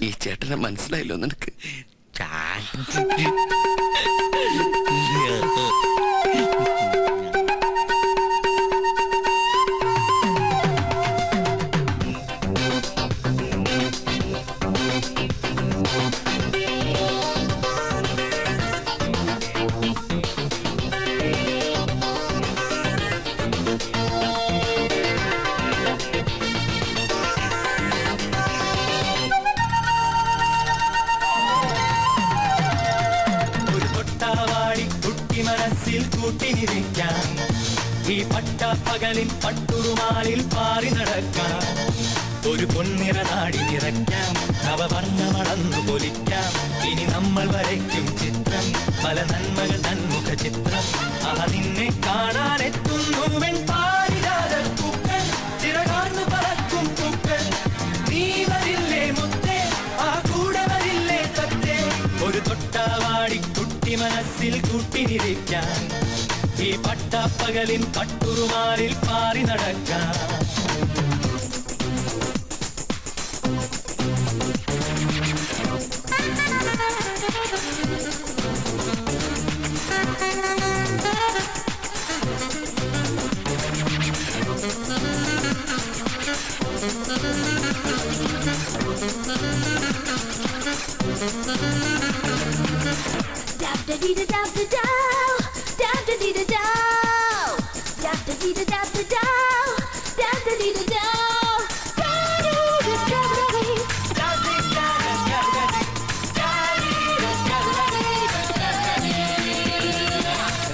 ഈ ചേട്ടനെ മനസ്സിലായല്ലോ നിനക്ക്? ഈ പട്ടപ്പകലിൽ പട്ടുറുമാലിൽ പാറി നടക്കാം, ഒരു പൊന്നിറ നാടി നിറയ്ക്കാം, നവവർണ്ണമളന്നു പൊലിക്കാം. ഇനി നമ്മൾ വരയ്ക്കും ചിത്രം, പല നന്മകൾ തന്മുഖ ചിത്രം. നിന്നെ കാണാനെത്തുന്നു വെൺപാരിജാതപ്പൂക്കൾ, ചിറകാർന്നു പറക്കും പൂക്കൾ. നീ വരില്ലേ മുത്തേ, ആ കൂടെ വരില്ലേ തത്തേ. ഒരു തൊട്ടാവാടി കുട്ടി മനസ്സിൽ കൂട്ടിനിരിക്കാൻ, ഈ പട്ടപ്പകലിൻ പട്ടുറുമാലിൽ പാറി നടക്കാം.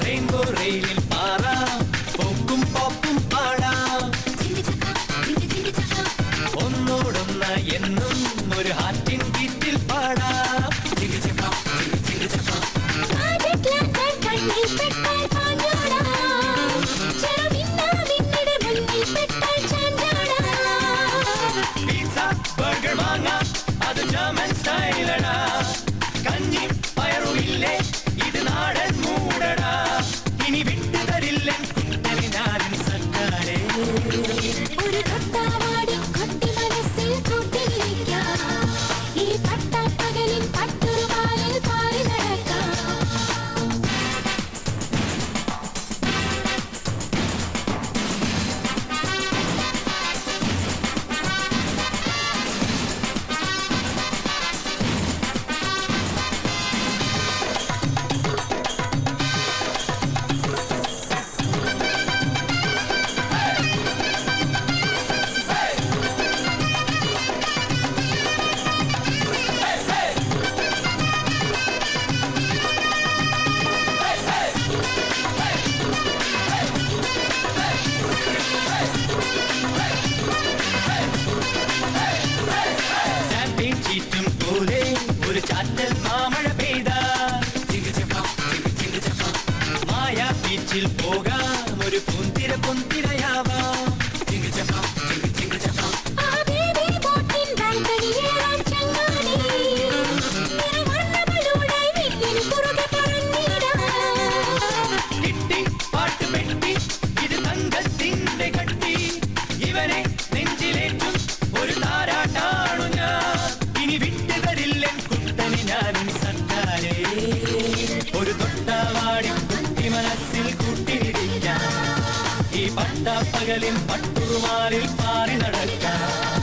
റെയിൻബോ റെയിലിൽ പാറാം, പോക്കും പോപ്പും പാടാം, ഒന്നോടൊന്ന് എന്നും ഒരു ഹാർട്ടിൻ ബീറ്റിൽ പാടാം. ബർഗർ വാങ്ങാം, അത് ജർമ്മൻ സ്റ്റൈലടാ. കഞ്ഞി പയറുമില്ലേ, ഇത് നാടൻ മൂടടാ. ഇനി വിട്ടു തരില്ല ഞാനും സർക്കാരേ. ഒരു തൊട്ടാവാടി കൊട്ടി മനസ്സിൽ കൂട്ടിയിരിക്കാം, ഈ പട്ടപ്പകലിൽ പട്ടുറുമാലിൽ പാറി നടക്കാം. ഒരു ചാറ്റൽ മാമഴ പെയ്ത മായാ ബീച്ചിൽ പോകാം, ഒരു പൊന്തിര പൊന്തിരയാവാം. കിട്ടി പാട്ട് പെട്ടി, ഇത് തങ്കത്തിന്റെ കട്ടി. ഇവനെ നെഞ്ചിലേറ്റും ഒരു താരാട്ടാണു ഞാൻ. ഇനി വിട്ടു തരില്ല കുട്ടന് ഞാനും സർക്കാരേ. ഒരു തൊട്ടാവാടി കുട്ടി മനസ്സിൽ കൂട്ടിയിരിക്കാം, ഈ പട്ടപ്പകലിൽ പട്ടുറുമാലിൽ പാറി നടക്കാം.